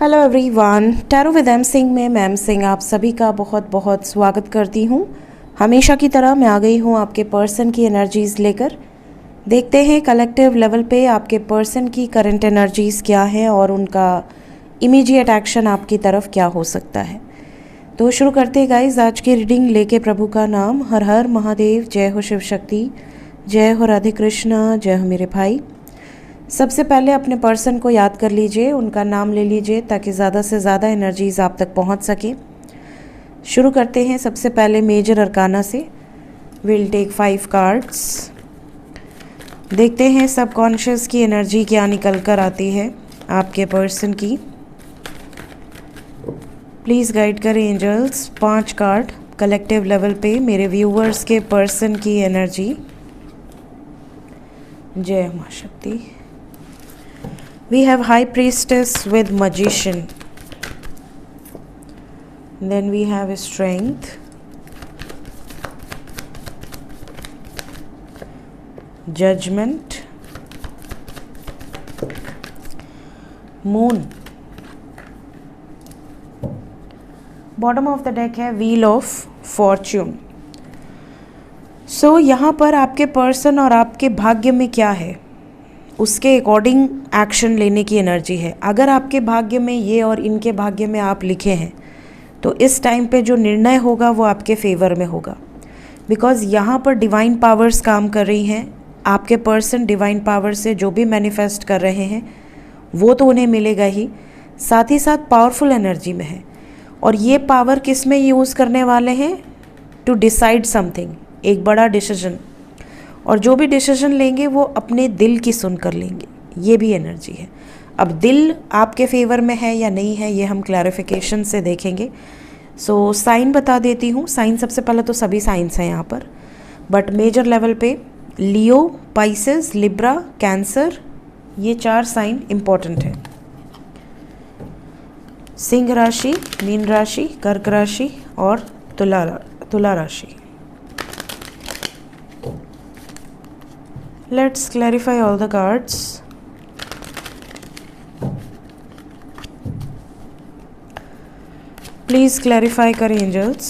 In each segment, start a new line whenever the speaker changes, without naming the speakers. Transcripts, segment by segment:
Hello everyone, tarot with M Singh में ma'am Singh आप सभी का बहुत बहुत स्वागत करती हूँ। हमेशा की तरह मैं आ गई हूँ आपके पर्सन की एनर्जीज़ लेकर। देखते हैं कलेक्टिव लेवल पे आपके पर्सन की करंट एनर्जीज़ क्या हैं और उनका इमीडिएट एक्शन आपकी तरफ क्या हो सकता है। तो शुरू करते हैं गाइज आज की रीडिंग लेके प्रभु का नाम। हर हर महादेव, जय हो शिव शक्ति, जय हो राधे कृष्णा, जय हो मेरे भाई। सबसे पहले अपने पर्सन को याद कर लीजिए, उनका नाम ले लीजिए ताकि ज़्यादा से ज़्यादा एनर्जीज़ आप तक पहुंच सके। शुरू करते हैं सबसे पहले मेजर अरकाना से। Will take 5 cards. देखते हैं सबकॉन्शियस की एनर्जी क्या निकल कर आती है आपके पर्सन की। प्लीज़ गाइड करें एंजल्स। 5 कार्ड कलेक्टिव लेवल पे मेरे व्यूवर्स के पर्सन की एनर्जी। जय माँ शक्ति। We have High Priestess with Magician. Then we have Strength, Judgment, Moon. Bottom of the deck है Wheel of Fortune. So यहाँ पर आपके पर्सन और आपके भाग्य में क्या है उसके अकॉर्डिंग एक्शन लेने की एनर्जी है। अगर आपके भाग्य में ये और इनके भाग्य में आप लिखे हैं तो इस टाइम पे जो निर्णय होगा वो आपके फेवर में होगा, बिकॉज़ यहाँ पर डिवाइन पावर्स काम कर रही हैं। आपके पर्सन डिवाइन पावर से जो भी मैनिफेस्ट कर रहे हैं वो तो उन्हें मिलेगा ही, साथ ही साथ पावरफुल एनर्जी में है। और ये पावर किस में यूज़ करने वाले हैं? टू डिसाइड समथिंग, एक बड़ा डिसीजन। और जो भी डिसीजन लेंगे वो अपने दिल की सुन कर लेंगे, ये भी एनर्जी है। अब दिल आपके फेवर में है या नहीं है ये हम क्लैरिफिकेशन से देखेंगे। सो साइन बता देती हूँ। साइन सबसे पहले तो सभी साइंस हैं यहाँ पर, बट मेजर लेवल पे लियो, पाइसेस, लिब्रा, कैंसर, ये 4 साइन इम्पॉर्टेंट है। सिंह राशि, मीन राशि, कर्क राशि और तुला राशि। Let's clarify all the cards. Please clarify करें एंजल्स।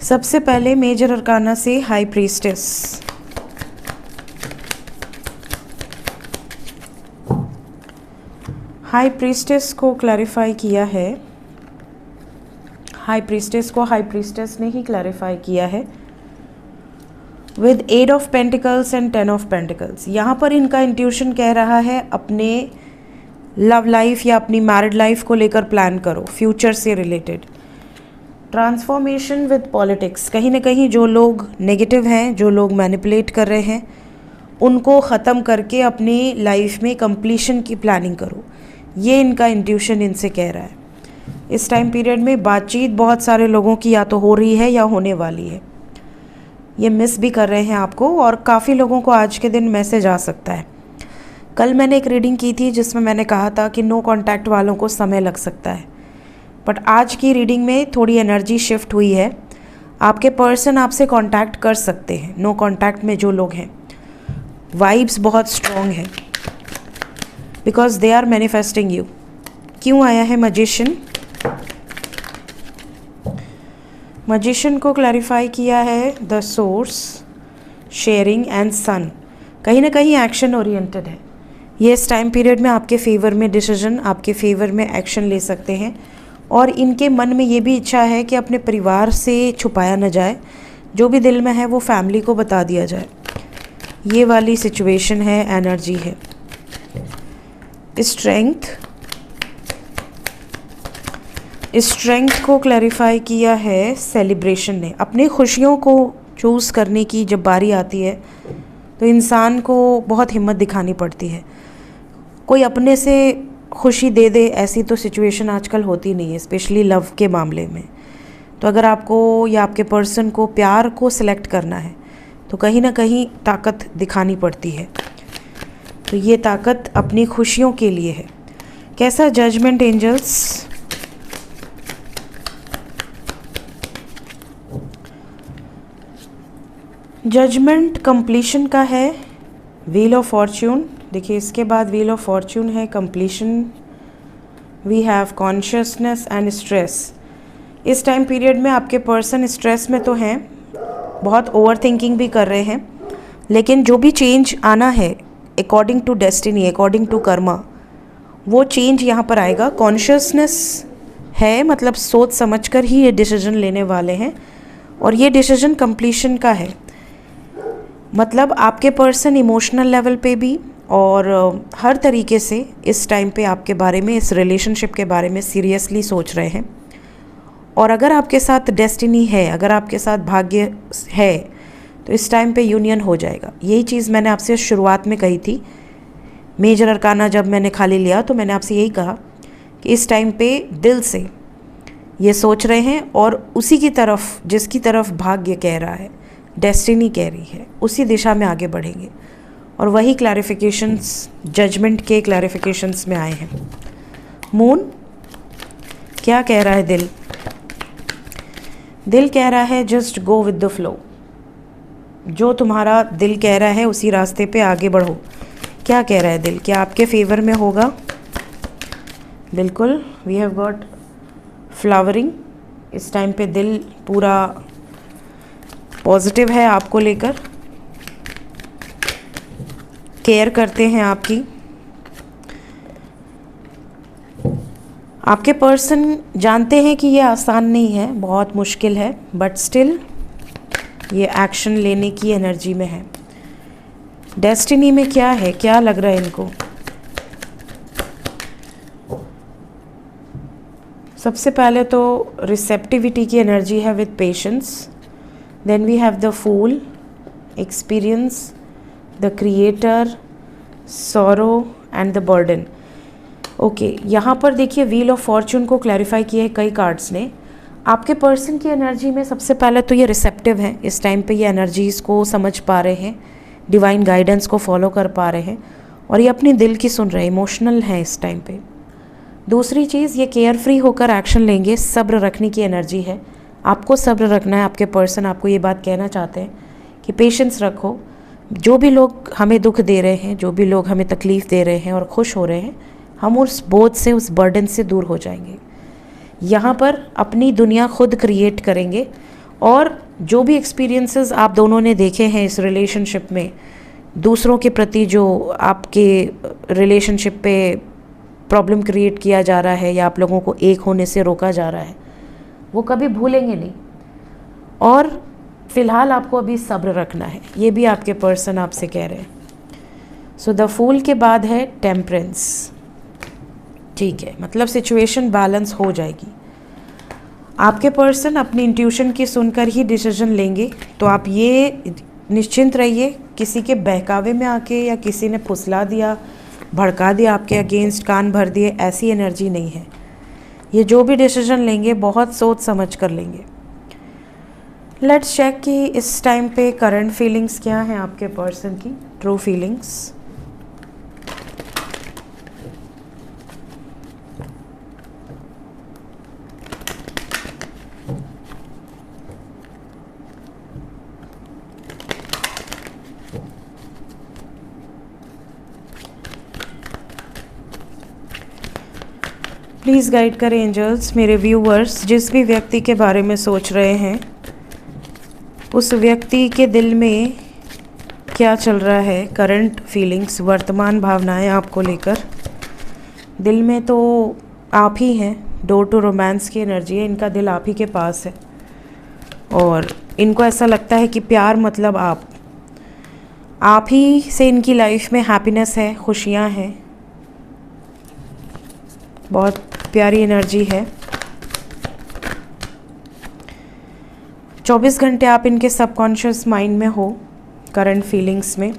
सबसे पहले मेजर अरकाना से हाई प्रीस्टेस। हाई प्रीस्टेस को क्लैरिफाई किया है, हाई प्रीस्टेस को हाई प्रीस्टेस ने ही क्लैरिफाई किया है with 8 of pentacles and 10 of pentacles. यहाँ पर इनका इंट्यूशन कह रहा है अपने लव लाइफ या अपनी मैरिड लाइफ को लेकर प्लान करो, फ्यूचर से रिलेटेड। ट्रांसफॉर्मेशन विद पॉलिटिक्स, कहीं ना कहीं जो लोग नेगेटिव हैं, जो लोग मैनिपुलेट कर रहे हैं, उनको ख़त्म करके अपनी लाइफ में कंप्लीशन की प्लानिंग करो, ये इनका इंट्यूशन इनसे कह रहा है। इस टाइम पीरियड में बातचीत बहुत सारे लोगों की या तो हो रही है या होने वाली है, ये मिस भी कर रहे हैं आपको, और काफ़ी लोगों को आज के दिन मैसेज आ सकता है। कल मैंने एक रीडिंग की थी जिसमें मैंने कहा था कि नो कांटेक्ट वालों को समय लग सकता है, बट आज की रीडिंग में थोड़ी एनर्जी शिफ्ट हुई है। आपके पर्सन आपसे कांटेक्ट कर सकते हैं। नो कांटेक्ट में जो लोग हैं, वाइब्स बहुत स्ट्रॉन्ग है because they are manifesting you. क्यों आया है मैजिशियन? मैजिशियन को क्लैरिफाई किया है the source, sharing and sun. कहीं ना कहीं एक्शन ओरिएंटेड है ये। इस टाइम पीरियड में आपके फेवर में डिसीजन, आपके फेवर में एक्शन ले सकते हैं। और इनके मन में ये भी इच्छा है कि अपने परिवार से छुपाया न जाए, जो भी दिल में है वो फैमिली को बता दिया जाए। ये वाली सिचुएशन है, एनर्जी है। स्ट्रेंथ को क्लैरिफाई किया है सेलिब्रेशन ने। अपनी खुशियों को चूज़ करने की जब बारी आती है तो इंसान को बहुत हिम्मत दिखानी पड़ती है। कोई अपने से खुशी दे दे ऐसी तो सिचुएशन आजकल होती नहीं है, स्पेशली लव के मामले में। तो अगर आपको या आपके पर्सन को प्यार को सिलेक्ट करना है तो कहीं ना कहीं ताकत दिखानी पड़ती है। तो ये ताकत अपनी खुशियों के लिए है। कैसा जजमेंट एंजल्स? जजमेंट कंप्लीशन का है। व्हील ऑफ फॉर्च्यून, देखिए इसके बाद व्हील ऑफ फॉर्च्यून है completion we have consciousness and stress. इस टाइम पीरियड में आपके पर्सन स्ट्रेस में तो हैं, बहुत ओवर थिंकिंग भी कर रहे हैं, लेकिन जो भी चेंज आना है according to destiny, according to karma, वो चेंज यहाँ पर आएगा। कॉन्शियसनेस है, मतलब सोच समझ कर ही ये डिसीजन लेने वाले हैं, और ये डिसीजन कंप्लीशन का है। मतलब आपके पर्सन इमोशनल लेवल पे भी और हर तरीके से इस टाइम पे आपके बारे में, इस रिलेशनशिप के बारे में सीरियसली सोच रहे हैं। और अगर आपके साथ डेस्टिनी है, अगर आपके साथ भाग्य है, तो इस टाइम पे यूनियन हो जाएगा। यही चीज़ मैंने आपसे शुरुआत में कही थी। मेजर अरकाना जब मैंने खाली लिया तो मैंने आपसे यही कहा कि इस टाइम पे दिल से ये सोच रहे हैं, और उसी की तरफ, जिसकी तरफ भाग्य कह रहा है, डेस्टिनी कह रही है, उसी दिशा में आगे बढ़ेंगे। और वही क्लैरिफिकेशंस, जजमेंट के क्लैरिफिकेशंस में आए हैं। मून क्या कह रहा है? दिल कह रहा है just go with the flow. जो तुम्हारा दिल कह रहा है उसी रास्ते पे आगे बढ़ो। क्या कह रहा है दिल? क्या आपके फेवर में होगा? बिल्कुल, वी हैव गॉट फ्लावरिंग। इस टाइम पे दिल पूरा पॉजिटिव है आपको लेकर, केयर करते हैं आपकी। आपके पर्सन जानते हैं कि ये आसान नहीं है, बहुत मुश्किल है, बट स्टिल ये एक्शन लेने की एनर्जी में है। डेस्टिनी में क्या है, क्या लग रहा है इनको? सबसे पहले तो रिसेप्टिविटी की एनर्जी है with patience. Then we have the fool, experience, the creator, sorrow and the burden. Okay, यहाँ पर देखिए व्हील ऑफ फॉर्चून को क्लैरिफाई किया है कई कार्ड्स ने। आपके पर्सन की एनर्जी में सबसे पहले तो ये रिसेप्टिव है। इस टाइम पे ये एनर्जीज़ को समझ पा रहे हैं, डिवाइन गाइडेंस को फॉलो कर पा रहे हैं, और ये अपनी दिल की सुन रहे हैं, इमोशनल हैं इस टाइम पे। दूसरी चीज़, ये केयर फ्री होकर एक्शन लेंगे, सब्र रखने की एनर्जी है। आपको सब्र रखना है। आपके पर्सन आपको ये बात कहना चाहते हैं कि पेशेंस रखो। जो भी लोग हमें दुख दे रहे हैं, जो भी लोग हमें तकलीफ़ दे रहे हैं और खुश हो रहे हैं, हम उस बोझ से, उस बर्डन से दूर हो जाएंगे। यहाँ पर अपनी दुनिया खुद क्रिएट करेंगे, और जो भी एक्सपीरियंसेस आप दोनों ने देखे हैं इस रिलेशनशिप में, दूसरों के प्रति जो आपके रिलेशनशिप पे प्रॉब्लम क्रिएट किया जा रहा है या आप लोगों को एक होने से रोका जा रहा है, वो कभी भूलेंगे नहीं। और फिलहाल आपको अभी सब्र रखना है, ये भी आपके पर्सन आपसे कह रहे हैं। सो द फूल के बाद है टेम्परेंस। ठीक है, मतलब सिचुएशन बैलेंस हो जाएगी। आपके पर्सन अपनी इंट्यूशन की सुनकर ही डिसीजन लेंगे, तो आप ये निश्चिंत रहिए, किसी के बहकावे में आके या किसी ने फुसला दिया, भड़का दिया, आपके अगेंस्ट कान भर दिए, ऐसी एनर्जी नहीं है। ये जो भी डिसीजन लेंगे बहुत सोच समझ कर लेंगे। लेट्स चेक कि इस टाइम पे करंट फीलिंग्स क्या हैं आपके पर्सन की, ट्रू फीलिंग्स। प्लीज़ गाइड करें एंजल्स मेरे व्यूअर्स, जिस भी व्यक्ति के बारे में सोच रहे हैं उस व्यक्ति के दिल में क्या चल रहा है, करंट फीलिंग्स, वर्तमान भावनाएं आपको लेकर। दिल में तो आप ही हैं, डोर टू रोमांस की एनर्जी है, इनका दिल आप ही के पास है, और इनको ऐसा लगता है कि प्यार मतलब आप ही से इनकी लाइफ में हैप्पीनेस है, खुशियाँ हैं, बहुत प्यारी एनर्जी है। 24 घंटे आप इनके सबकॉन्शियस माइंड में हो, करंट फीलिंग्स में।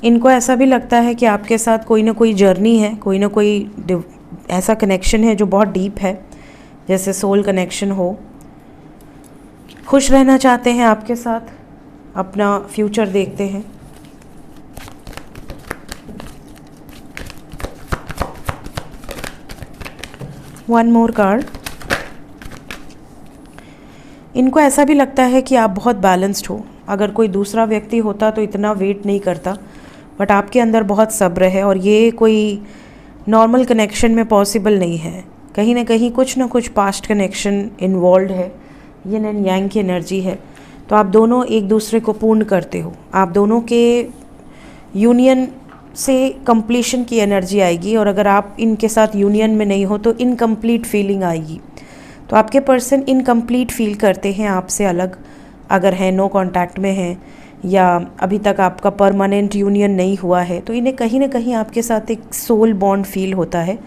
इनको ऐसा भी लगता है कि आपके साथ कोई ना कोई जर्नी है, कोई ना कोई ऐसा कनेक्शन है जो बहुत डीप है, जैसे सोल कनेक्शन हो। खुश रहना चाहते हैं आपके साथ, अपना फ्यूचर देखते हैं। One more card. इनको ऐसा भी लगता है कि आप बहुत बैलेंस्ड हो। अगर कोई दूसरा व्यक्ति होता तो इतना वेट नहीं करता, बट आपके अंदर बहुत सब्र है और ये कोई नॉर्मल कनेक्शन में पॉसिबल नहीं है। कहीं ना कुछ पास्ट कनेक्शन इन्वॉल्व है, यिन एंड यांग की एनर्जी है। तो आप दोनों एक दूसरे को पूर्ण करते हो, आप दोनों के यूनियन से कंप्लीशन की एनर्जी आएगी। और अगर आप इनके साथ यूनियन में नहीं हो तो इनकम्प्लीट फीलिंग आएगी। तो आपके पर्सन इनकम्प्लीट फील करते हैं आपसे अलग, अगर हैं नो कांटेक्ट में हैं या अभी तक आपका परमानेंट यूनियन नहीं हुआ है, तो इन्हें कहीं ना कहीं आपके साथ एक सोल बॉन्ड फील होता है।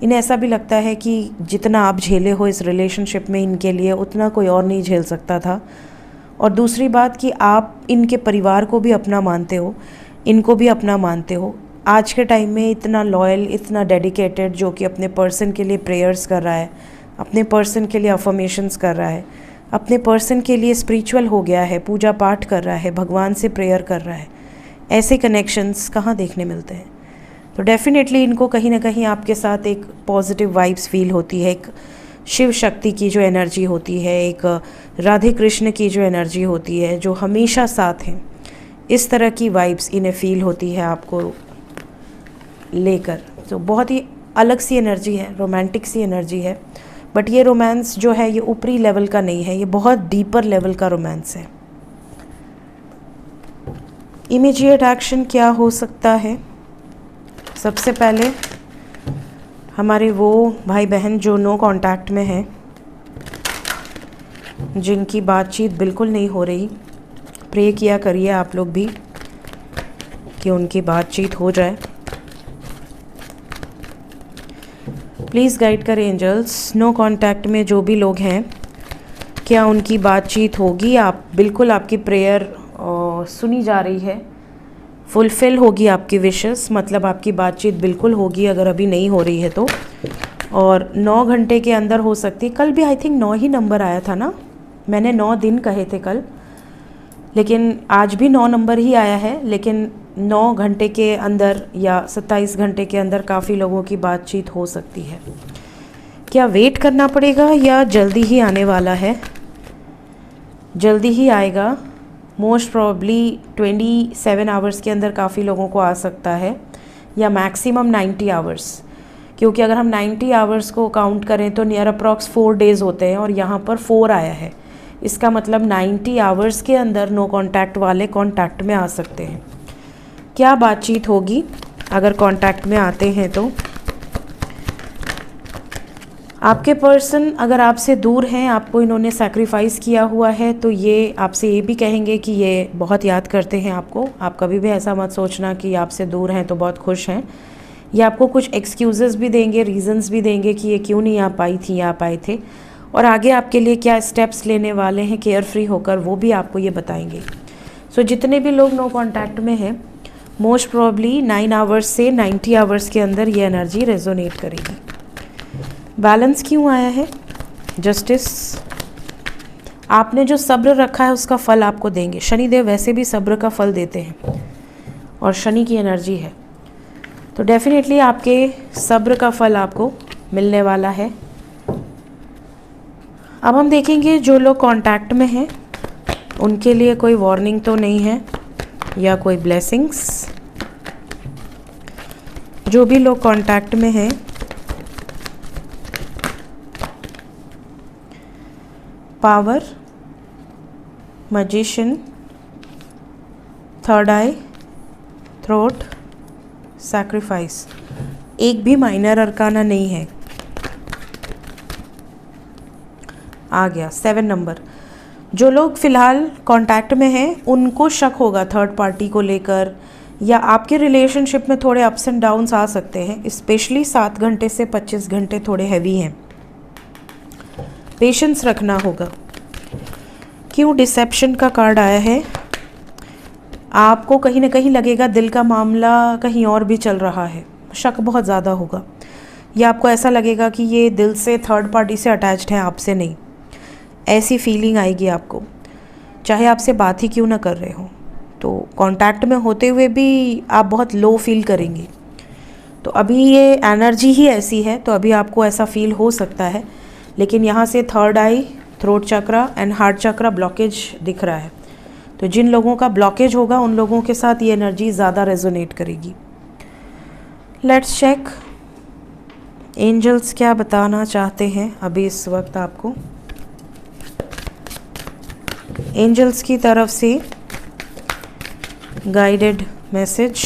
इन्हें ऐसा भी लगता है कि जितना आप झेले हो इस रिलेशनशिप में इनके लिए, उतना कोई और नहीं झेल सकता था। और दूसरी बात कि आप इनके परिवार को भी अपना मानते हो, इनको भी अपना मानते हो। आज के टाइम में इतना लॉयल, इतना डेडिकेटेड, जो कि अपने पर्सन के लिए प्रेयर्स कर रहा है, अपने पर्सन के लिए अफर्मेशंस कर रहा है, अपने पर्सन के लिए स्पिरिचुअल हो गया है, पूजा पाठ कर रहा है, भगवान से प्रेयर कर रहा है। ऐसे कनेक्शंस कहाँ देखने मिलते हैं? तो डेफिनेटली इनको कहीं ना कहीं आपके साथ एक पॉजिटिव वाइब्स फील होती है। एक शिव शक्ति की जो एनर्जी होती है, एक राधे कृष्ण की जो एनर्जी होती है, जो हमेशा साथ हैं, इस तरह की वाइब्स इन्हें फील होती है आपको लेकर। तो बहुत ही अलग सी एनर्जी है, रोमांटिक सी एनर्जी है। बट ये रोमांस जो है ये ऊपरी लेवल का नहीं है, ये बहुत डीपर लेवल का रोमांस है। इमीडिएट एक्शन क्या हो सकता है? सबसे पहले हमारे वो भाई बहन जो नो कांटेक्ट में हैं, जिनकी बातचीत बिल्कुल नहीं हो रही, प्रे किया करिए आप लोग भी कि उनकी बातचीत हो जाए। प्लीज़ गाइड करें एंजल्स, नो कांटेक्ट में जो भी लोग हैं, क्या उनकी बातचीत होगी? आप बिल्कुल, आपकी प्रेयर सुनी जा रही है, फुलफ़िल होगी आपकी विशेस, मतलब आपकी बातचीत बिल्कुल होगी अगर अभी नहीं हो रही है तो। और 9 घंटे के अंदर हो सकती है। कल भी आई थिंक 9 ही नंबर आया था ना, मैंने 9 दिन कहे थे कल, लेकिन आज भी 9 नंबर ही आया है। लेकिन 9 घंटे के अंदर या 27 घंटे के अंदर काफ़ी लोगों की बातचीत हो सकती है। क्या वेट करना पड़ेगा या जल्दी ही आने वाला है? जल्दी ही आएगा, मोस्ट प्रॉब्ली 27 आवर्स के अंदर काफ़ी लोगों को आ सकता है, या मैक्सिमम 90 आवर्स। क्योंकि अगर हम 90 आवर्स को काउंट करें तो नियर अप्रॉक्स 4 डेज़ होते हैं और यहाँ पर 4 आया है। इसका मतलब 90 आवर्स के अंदर नो कांटेक्ट वाले कांटेक्ट में आ सकते हैं। क्या बातचीत होगी अगर कांटेक्ट में आते हैं तो? आपके पर्सन अगर आपसे दूर हैं, आपको इन्होंने सैक्रिफाइस किया हुआ है, तो ये आपसे ये भी कहेंगे कि ये बहुत याद करते हैं आपको। आप कभी भी ऐसा मत सोचना कि आपसे दूर हैं तो बहुत खुश हैं। ये आपको कुछ एक्सक्यूज़ेस भी देंगे, रीजंस भी देंगे कि ये क्यों नहीं आ पाई थी या आ पाए थे, और आगे आपके लिए क्या स्टेप्स लेने वाले हैं केयर फ्री होकर, वो भी आपको ये बताएंगे। सो जितने भी लोग नो कांटेक्ट में हैं, मोस्ट प्रॉब्ली 9 आवर्स से 90 आवर्स के अंदर ये एनर्जी रेजोनेट करेगी। बैलेंस क्यों आया है? जस्टिस। आपने जो सब्र रखा है उसका फल आपको देंगे। शनिदेव वैसे भी सब्र का फल देते हैं और शनि की एनर्जी है, तो डेफिनेटली आपके सब्र का फल आपको मिलने वाला है। अब हम देखेंगे जो लोग कांटेक्ट में हैं उनके लिए कोई वार्निंग तो नहीं है या कोई ब्लेसिंग्स। जो भी लोग कांटेक्ट में हैं, पावर, मैजिशियन, थर्ड आई, थ्रोट, सैक्रिफाइस, एक भी माइनर अरकाना नहीं है। आ गया 7 नंबर। जो लोग फ़िलहाल कांटेक्ट में हैं उनको शक होगा थर्ड पार्टी को लेकर, या आपके रिलेशनशिप में थोड़े अप्स एंड डाउन्स आ सकते हैं। स्पेशली 7 घंटे से 25 घंटे थोड़े हैवी हैं, पेशेंस रखना होगा। क्यों डिसेप्शन का कार्ड आया है? आपको कहीं ना कहीं लगेगा दिल का मामला कहीं और भी चल रहा है, शक बहुत ज़्यादा होगा, या आपको ऐसा लगेगा कि ये दिल से थर्ड पार्टी से अटैच्ड है, आपसे नहीं। ऐसी फीलिंग आएगी आपको, चाहे आपसे बात ही क्यों ना कर रहे हो। तो कांटेक्ट में होते हुए भी आप बहुत लो फील करेंगे। तो अभी ये एनर्जी ही ऐसी है, तो अभी आपको ऐसा फील हो सकता है। लेकिन यहाँ से third I, throat chakra and heart chakra blockage दिख रहा है, तो तो जिन लोगों का ब्लॉकेज होगा उन लोगों के साथ ये एनर्जी ज़्यादा रेजोनेट करेगी। लेट्स चेक एंजल्स क्या बताना चाहते हैं अभी इस वक्त आपको। एंजल्स की तरफ से guided message.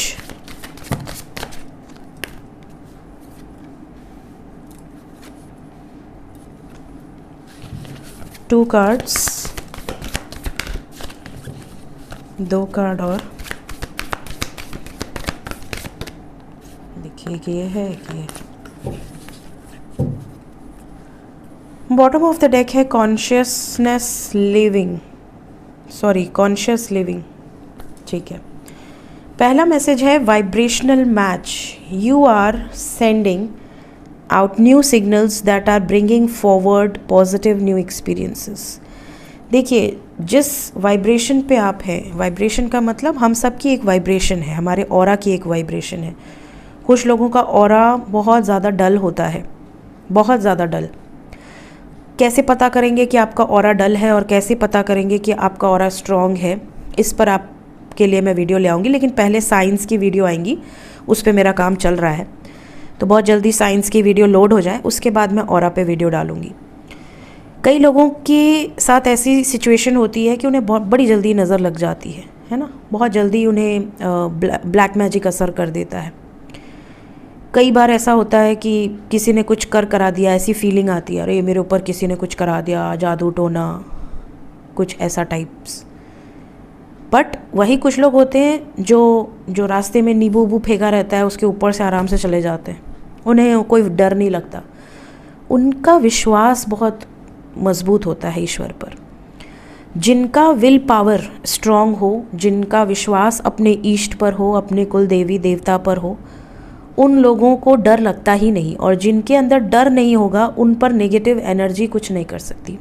Two cards, 2 card और देखिए कि ये है कि बॉटम ऑफ द डेक है कॉन्शियस लिविंग। ठीक है। पहला मैसेज है vibrational match. You are sending out new signals that are bringing forward positive new experiences. देखिए जिस वाइब्रेशन पे आप हैं, वाइब्रेशन का मतलब हम सब की एक वाइब्रेशन है, हमारे ऑरा की एक वाइब्रेशन है। कुछ लोगों का ऑरा बहुत ज़्यादा डल होता है, बहुत ज़्यादा डल। कैसे पता करेंगे कि आपका ऑरा डल है और कैसे पता करेंगे कि आपका ऑरा स्ट्रॉन्ग है, इस पर आपके लिए मैं वीडियो ले आऊँगी। लेकिन पहले साइंस की वीडियो आएंगी, उस पर मेरा काम चल रहा है, तो बहुत जल्दी साइंस की वीडियो लोड हो जाए उसके बाद मैं ऑरा पे वीडियो डालूँगी। कई लोगों के साथ ऐसी सिचुएशन होती है कि उन्हें बहुत बड़ी जल्दी नज़र लग जाती है ना, बहुत जल्दी उन्हें ब्लैक मैजिक असर कर देता है। कई बार ऐसा होता है कि किसी ने कुछ करा दिया, ऐसी फीलिंग आती है अरे मेरे ऊपर किसी ने कुछ करा दिया, जादू टोना, कुछ ऐसा टाइप्स। बट वही कुछ लोग होते हैं जो रास्ते में नींबू वूबू फेंका रहता है उसके ऊपर से आराम से चले जाते हैं, उन्हें कोई डर नहीं लगता। उनका विश्वास बहुत मजबूत होता है ईश्वर पर। जिनका विल पावर स्ट्रांग हो, जिनका विश्वास अपने ईष्ट पर हो, अपने कुल देवी देवता पर हो, उन लोगों को डर लगता ही नहीं। और जिनके अंदर डर नहीं होगा उन पर नेगेटिव एनर्जी कुछ नहीं कर सकती।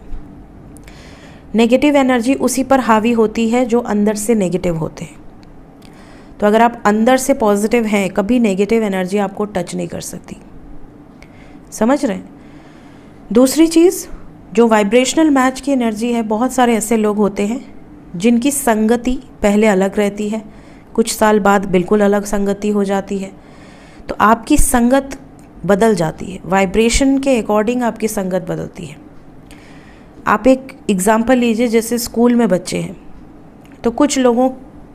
नेगेटिव एनर्जी उसी पर हावी होती है जो अंदर से नेगेटिव होते हैं। तो अगर आप अंदर से पॉजिटिव हैं, कभी नेगेटिव एनर्जी आपको टच नहीं कर सकती। समझ रहे हैं? दूसरी चीज़ जो वाइब्रेशनल मैच की एनर्जी है, बहुत सारे ऐसे लोग होते हैं जिनकी संगति पहले अलग रहती है, कुछ साल बाद बिल्कुल अलग संगति हो जाती है। तो आपकी संगत बदल जाती है, वाइब्रेशन के अकॉर्डिंग आपकी संगत बदलती है। आप एक एग्ज़ाम्पल लीजिए, जैसे स्कूल में बच्चे हैं तो कुछ लोगों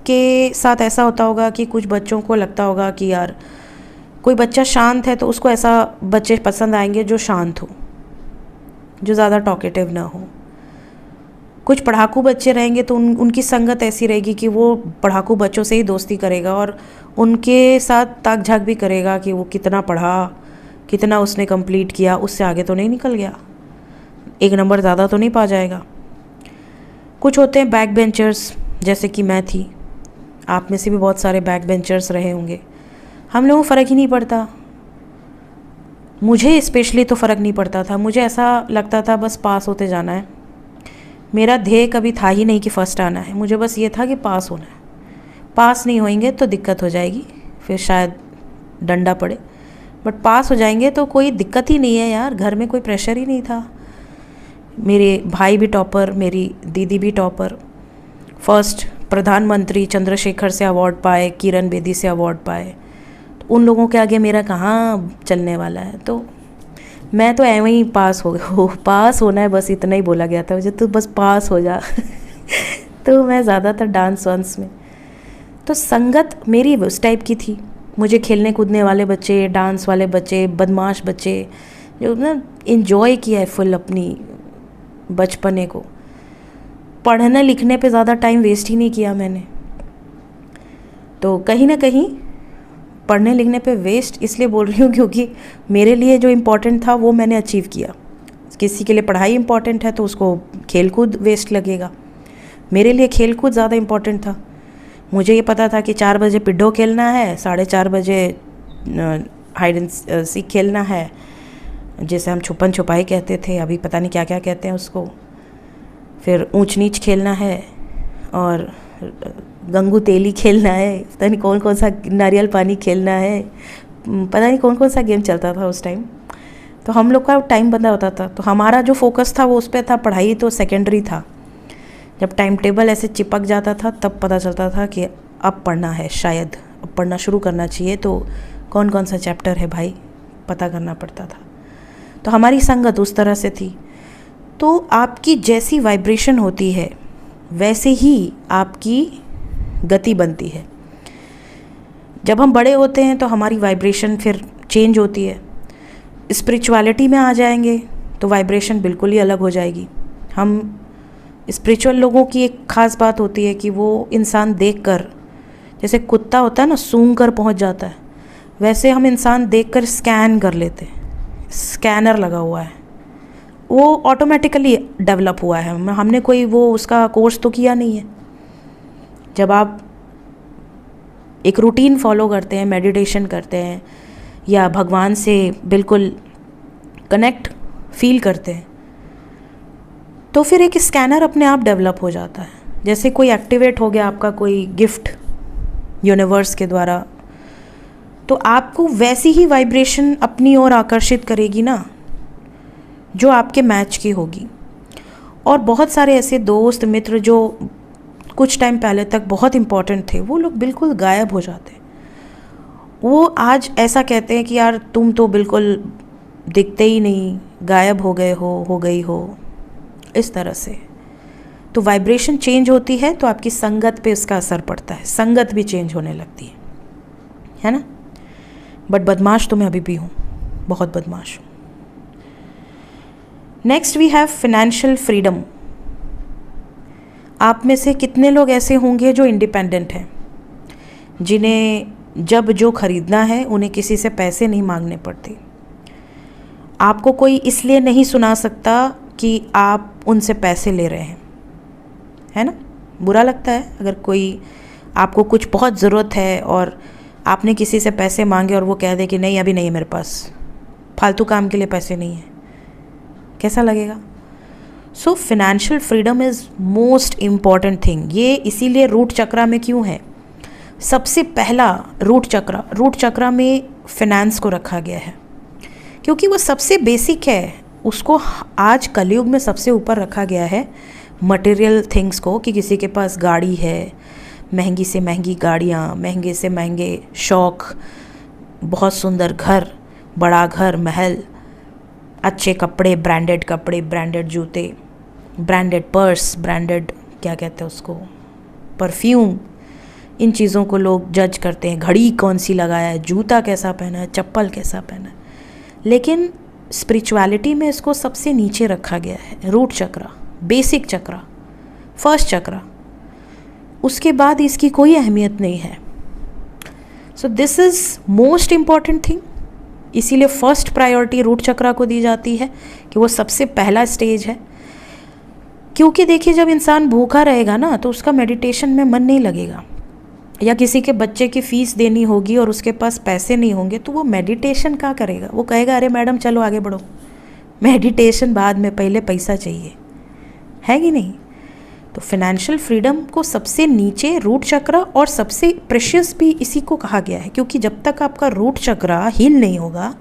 के साथ ऐसा होता होगा कि कुछ बच्चों को लगता होगा कि यार कोई बच्चा शांत है तो उसको ऐसा बच्चे पसंद आएंगे जो शांत हो, जो ज़्यादा टॉकेटिव ना हो। कुछ पढ़ाकू बच्चे रहेंगे तो उनकी संगत ऐसी रहेगी कि वो पढ़ाकू बच्चों से ही दोस्ती करेगा और उनके साथ ताक झाक भी करेगा कि वो कितना पढ़ा, कितना उसने कंप्लीट किया, उससे आगे तो नहीं निकल गया, 1 नंबर ज़्यादा तो नहीं पा जाएगा। कुछ होते हैं बैक बेंचर्स, जैसे कि मैं थी, आप में से भी बहुत सारे बैक बेंचर्स रहे होंगे। हम लोगों को फ़र्क ही नहीं पड़ता, मुझे स्पेशली तो फ़र्क नहीं पड़ता था। मुझे ऐसा लगता था बस पास होते जाना है। मेरा ध्येय कभी था ही नहीं कि फ़र्स्ट आना है, मुझे बस ये था कि पास होना है। पास नहीं होएंगे तो दिक्कत हो जाएगी, फिर शायद डंडा पड़े, बट पास हो जाएंगे तो कोई दिक्कत ही नहीं है यार, घर में कोई प्रेशर ही नहीं था। मेरे भाई भी टॉपर, मेरी दीदी भी टॉपर, फर्स्ट प्रधानमंत्री चंद्रशेखर से अवार्ड पाए, किरण बेदी से अवार्ड पाए, तो उन लोगों के आगे मेरा कहाँ चलने वाला है। तो मैं तो ऐਵੇਂ ही पास हो पास होना है, बस इतना ही बोला गया था मुझे, तो बस पास हो जा तो मैं ज़्यादातर डांस वांस में, तो संगत मेरी उस टाइप की थी। मुझे खेलने कूदने वाले बच्चे, डांस वाले बच्चे, बदमाश बच्चे, जो ना इन्जॉय किया है फुल अपनी बचपने को। पढ़ने लिखने पे ज़्यादा टाइम वेस्ट ही नहीं किया मैंने। तो कहीं ना कहीं पढ़ने लिखने पे वेस्ट इसलिए बोल रही हूँ क्योंकि मेरे लिए जो इम्पोर्टेंट था वो मैंने अचीव किया। किसी के लिए पढ़ाई इम्पोर्टेंट है तो उसको खेलकूद वेस्ट लगेगा, मेरे लिए खेलकूद ज़्यादा इम्पोर्टेंट था। मुझे ये पता था कि 4 बजे पिड्डो खेलना है, 4:30 बजे हाइड एंड सीक खेलना है, जैसे हम छुपन छुपाई कहते थे, अभी पता नहीं क्या क्या कहते हैं उसको। फिर ऊंच नीच खेलना है और गंगू तेली खेलना है, पता नहीं कौन कौन सा नारियल पानी खेलना है, पता नहीं कौन कौन सा गेम चलता था उस टाइम। तो हम लोग का टाइम बंधा होता था, तो हमारा जो फोकस था वो उस पर था, पढ़ाई तो सेकेंडरी था। जब टाइम टेबल ऐसे चिपक जाता था तब पता चलता था कि अब पढ़ना है, शायद अब पढ़ना शुरू करना चाहिए, तो कौन कौन सा चैप्टर है भाई पता करना पड़ता था। तो हमारी संगत उस तरह से थी। तो आपकी जैसी वाइब्रेशन होती है वैसे ही आपकी गति बनती है। जब हम बड़े होते हैं तो हमारी वाइब्रेशन फिर चेंज होती है। स्पिरिचुअलिटी में आ जाएंगे तो वाइब्रेशन बिल्कुल ही अलग हो जाएगी। हम स्पिरिचुअल लोगों की एक ख़ास बात होती है कि वो इंसान देखकर, जैसे कुत्ता होता है ना सूंघ कर पहुँच जाता है, वैसे हम इंसान देखकर स्कैन कर लेते हैं। स्कैनर लगा हुआ है, वो ऑटोमेटिकली डेवलप हुआ है, हमने कोई वो उसका कोर्स तो किया नहीं है। जब आप एक रूटीन फॉलो करते हैं, मेडिटेशन करते हैं या भगवान से बिल्कुल कनेक्ट फील करते हैं, तो फिर एक स्कैनर अपने आप डेवलप हो जाता है। जैसे कोई एक्टिवेट हो गया आपका कोई गिफ्ट यूनिवर्स के द्वारा, तो आपको वैसी ही वाइब्रेशन अपनी ओर आकर्षित करेगी ना जो आपके मैच की होगी। और बहुत सारे ऐसे दोस्त मित्र जो कुछ टाइम पहले तक बहुत इम्पोर्टेंट थे, वो लोग बिल्कुल गायब हो जाते हैं। वो आज ऐसा कहते हैं कि यार तुम तो बिल्कुल दिखते ही नहीं, गायब हो गए हो गई हो, इस तरह से। तो वाइब्रेशन चेंज होती है तो आपकी संगत पे इसका असर पड़ता है, संगत भी चेंज होने लगती है ना। बट बदमाश तो मैं अभी भी हूँ, बहुत बदमाश हूँ। Next we have financial freedom. आप में से कितने लोग ऐसे होंगे जो इंडिपेंडेंट हैं, जिन्हें जब जो खरीदना है उन्हें किसी से पैसे नहीं मांगने पड़ते। आपको कोई इसलिए नहीं सुना सकता कि आप उनसे पैसे ले रहे हैं, है ना। बुरा लगता है अगर कोई आपको कुछ बहुत ज़रूरत है और आपने किसी से पैसे मांगे और वो कह दे कि नहीं अभी नहीं है मेरे पास, फालतू काम के लिए पैसे नहीं है, कैसा लगेगा। So financial freedom is most important thing. ये इसीलिए रूट चक्रा में क्यों है, सबसे पहला रूट चक्रा में फिनेंस को रखा गया है क्योंकि वो सबसे बेसिक है। उसको आज कलयुग में सबसे ऊपर रखा गया है मटेरियल थिंग्स को, कि किसी के पास गाड़ी है, महंगी से महंगी गाड़ियाँ, महंगे से महंगे शौक, बहुत सुंदर घर, बड़ा घर, महल, अच्छे कपड़े, ब्रांडेड जूते, ब्रांडेड पर्स, ब्रांडेड क्या कहते हैं उसको, परफ्यूम। इन चीज़ों को लोग जज करते हैं, घड़ी कौन सी लगाया है, जूता कैसा पहना है, चप्पल कैसा पहना है। लेकिन स्पिरिचुअलिटी में इसको सबसे नीचे रखा गया है, रूट चक्रा, बेसिक चक्रा, फर्स्ट चक्रा। उसके बाद इसकी कोई अहमियत नहीं है। So this is most important thing. इसीलिए फर्स्ट प्रायोरिटी रूट चक्रा को दी जाती है कि वो सबसे पहला स्टेज है। क्योंकि देखिए जब इंसान भूखा रहेगा ना तो उसका मेडिटेशन में मन नहीं लगेगा, या किसी के बच्चे की फ़ीस देनी होगी और उसके पास पैसे नहीं होंगे तो वो मेडिटेशन क्या करेगा। वो कहेगा अरे मैडम चलो आगे बढ़ो, मेडिटेशन बाद में, पहले पैसा चाहिए, है कि नहीं। तो फिनेंशियल फ्रीडम को सबसे नीचे रूट चक्रा, और सबसे प्रेशियस भी इसी को कहा गया है क्योंकि जब तक आपका रूट चक्रा हील नहीं होगा,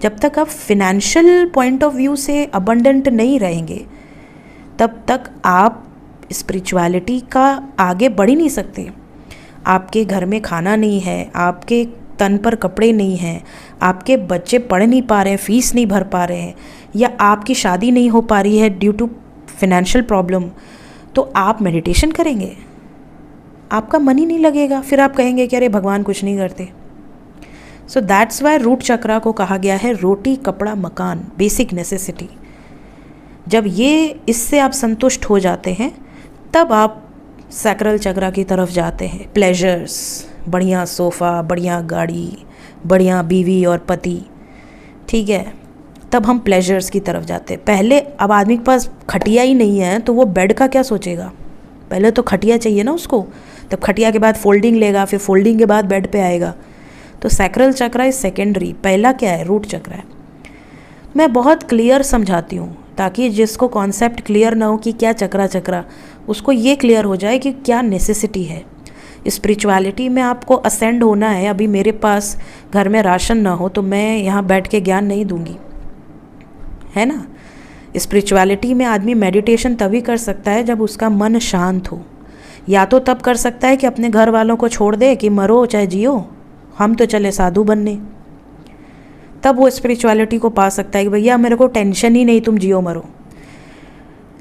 जब तक आप फिनेंशियल पॉइंट ऑफ व्यू से अबंडेंट नहीं रहेंगे, तब तक आप स्पिरिचुअलिटी का आगे बढ़ ही नहीं सकते। आपके घर में खाना नहीं है, आपके तन पर कपड़े नहीं हैं, आपके बच्चे पढ़ नहीं पा रहे हैं, फीस नहीं भर पा रहे हैं, या आपकी शादी नहीं हो पा रही है ड्यू टू फिनेंशियल प्रॉब्लम, तो आप मेडिटेशन करेंगे, आपका मन ही नहीं लगेगा। फिर आप कहेंगे कि अरे भगवान कुछ नहीं करते। सो दैट्स वाई रूट चक्रा को कहा गया है रोटी कपड़ा मकान, बेसिक नेसेसिटी। जब ये इससे आप संतुष्ट हो जाते हैं तब आप सैक्रल चक्रा की तरफ जाते हैं। प्लेजर्स, बढ़िया सोफ़ा, बढ़िया गाड़ी, बढ़िया बीवी और पति, ठीक है, तब हम प्लेजर्स की तरफ जाते हैं। पहले अब आदमी के पास खटिया ही नहीं है तो वो बेड का क्या सोचेगा, पहले तो खटिया चाहिए ना उसको, तब खटिया के बाद फोल्डिंग लेगा, फिर फोल्डिंग के बाद बेड पे आएगा। तो सैक्रल चक्रा इज सेकेंडरी, पहला क्या है, रूट चक्रा है। मैं बहुत क्लियर समझाती हूँ ताकि जिसको कॉन्सेप्ट क्लियर ना हो कि क्या चक्रा, उसको ये क्लियर हो जाए कि क्या नेसेसिटी है। स्पिरिचुअलिटी में आपको असेंड होना है। अभी मेरे पास घर में राशन ना हो तो मैं यहाँ बैठ के ज्ञान नहीं दूंगी, है ना। स्पिरिचुअलिटी में आदमी मेडिटेशन तभी कर सकता है जब उसका मन शांत हो। या तो तब कर सकता है कि अपने घर वालों को छोड़ दे कि मरो चाहे जियो, हम तो चले साधु बनने, तब वो स्पिरिचुअलिटी को पा सकता है कि भैया मेरे को टेंशन ही नहीं, तुम जियो मरो।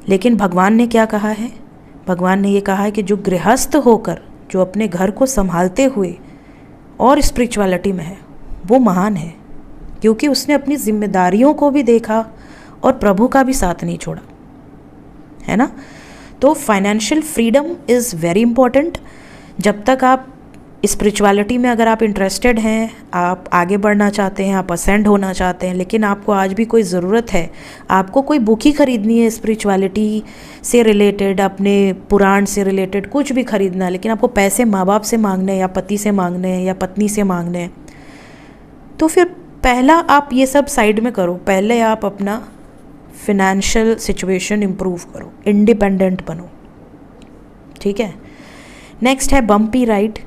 लेकिन भगवान ने क्या कहा है? भगवान ने ये कहा है कि जो गृहस्थ होकर, जो अपने घर को संभालते हुए और स्पिरिचुअलिटी में है, वो महान है, क्योंकि उसने अपनी जिम्मेदारियों को भी देखा और प्रभु का भी साथ नहीं छोड़ा, है ना। तो financial freedom is very important. जब तक आप स्पिरिचुअलिटी में अगर आप इंटरेस्टेड हैं, आप आगे बढ़ना चाहते हैं, आप असेंड होना चाहते हैं, लेकिन आपको आज भी कोई ज़रूरत है, आपको कोई बुक ही खरीदनी है स्पिरिचुअलिटी से रिलेटेड, अपने पुराण से रिलेटेड कुछ भी खरीदना है, लेकिन आपको पैसे माँ बाप से मांगने हैं या पति से मांगने हैं या पत्नी से मांगने हैं, तो फिर पहला आप ये सब साइड में करो। पहले आप अपना फिनेंशियल सिचुएशन इम्प्रूव करो, इंडिपेंडेंट बनो, ठीक है। नेक्स्ट है बम्पी राइड।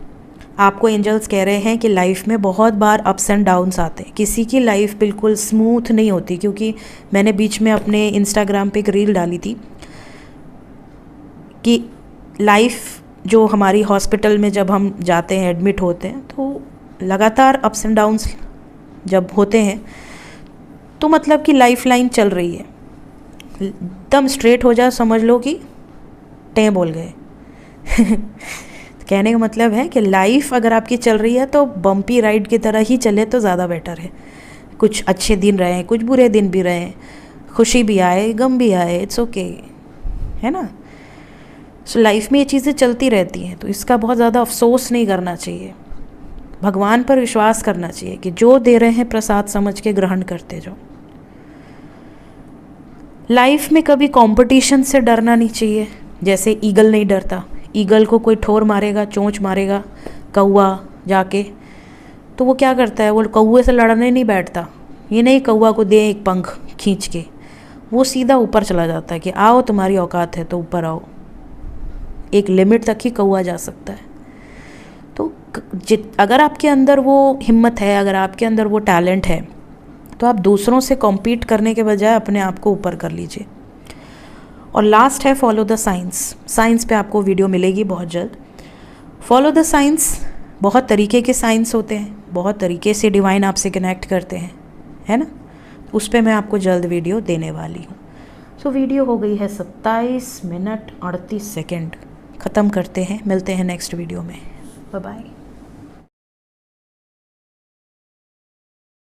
आपको एंजल्स कह रहे हैं कि लाइफ में बहुत बार अप्स एंड डाउन्स आते हैं, किसी की लाइफ बिल्कुल स्मूथ नहीं होती। क्योंकि मैंने बीच में अपने इंस्टाग्राम पे एक रील डाली थी कि लाइफ जो हमारी हॉस्पिटल में जब हम जाते हैं, एडमिट होते हैं, तो लगातार अप्स एंड डाउन्स जब होते हैं तो मतलब कि लाइफ लाइन चल रही है, एकदम स्ट्रेट हो जाए समझ लो कि टें बोल गए। कहने का मतलब है कि लाइफ अगर आपकी चल रही है तो बम्पी राइड की तरह ही चले तो ज़्यादा बेटर है। कुछ अच्छे दिन रहे, कुछ बुरे दिन भी रहे, खुशी भी आए, गम भी आए, इट्स ओके, है ना। सो लाइफ में ये चीज़ें चलती रहती हैं, तो इसका बहुत ज़्यादा अफसोस नहीं करना चाहिए। भगवान पर विश्वास करना चाहिए कि जो दे रहे हैं प्रसाद समझ के ग्रहण करते जाओ। लाइफ में कभी कंपटीशन से डरना नहीं चाहिए। जैसे ईगल नहीं डरता, ईगल को कोई ठोर मारेगा, चोंच मारेगा कौवा जाके, तो वो क्या करता है, वो कौवे से लड़ने नहीं बैठता। ये नहीं कौवा को दे एक पंख खींच के, वो सीधा ऊपर चला जाता है कि आओ तुम्हारी औकात है तो ऊपर आओ। एक लिमिट तक ही कौवा जा सकता है। तो अगर आपके अंदर वो हिम्मत है, अगर आपके अंदर वो टैलेंट है, तो आप दूसरों से कॉम्पीट करने के बजाय अपने आप को ऊपर कर लीजिए। और लास्ट है फॉलो द साइंस। साइंस पे आपको वीडियो मिलेगी बहुत जल्द। फॉलो द साइंस, बहुत तरीके के साइंस होते हैं, बहुत तरीके से डिवाइन आपसे कनेक्ट करते हैं, है ना। उस पर मैं आपको जल्द वीडियो देने वाली हूँ। सो वीडियो हो गई है 27 मिनट 38 सेकेंड। ख़त्म करते हैं, मिलते हैं नेक्स्ट वीडियो में। Bye bye.